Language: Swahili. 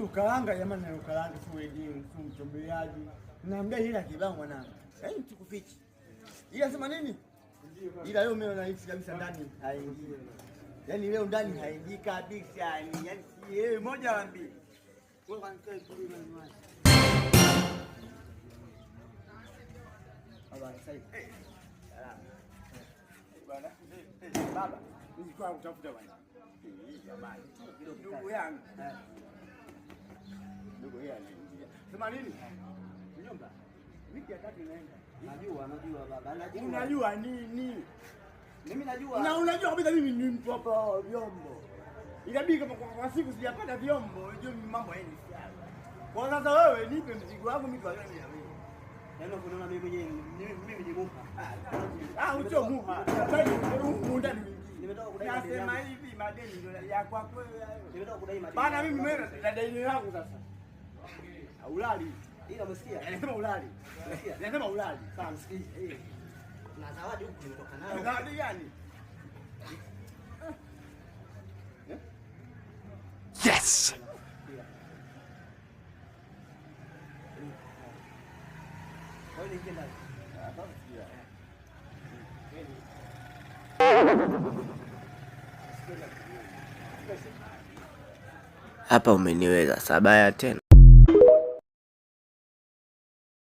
Ukalanga jamani, na ukalanga si wewe si mchombeaji. Naambia hila kibao mwanangu. Msikufichi. Ila sema nini? Ila leo mimi nahisi kabisa ndani haingii. Yaani leo ndani haingii kabisa yani. Yaani si yeye moja wa mbili. Wewe kanikae kule ndani wapi? Baba sasa. Bwana. Baba, nilikuwa kutafuta bwana. Jamani. Ndugu yangu. Ndugu yangu. Sema nini? Nyumba. Wiki ya tatu inaenda. Najua baba. Najua. Unajua nini? Mimi najua. Na unajua kabisa mimi ni mtu hapa vyombo. Inabidi kama kwa siku sijapata vyombo, unajua mambo haendi sawa. Kwa sasa wewe nipe mzigo wangu mimi kwa mimi. Yaani unaona mimi mwenyewe mimi ni muha. Ucho muha. Sasa ndani nimetoka kudai. Nasema hivi madeni ndio ya kwako wewe. Nimetoka kudai madeni. Bana mimi mwenyewe na deni langu sasa. Ulali. Ila umesikia? Anasema ulali. Umesikia? Anasema ulali. Sawa msikie. Na zawadi huko nimetoka nayo. Zawadi gani? Yes. Hapa umeniweza Sabaya tena.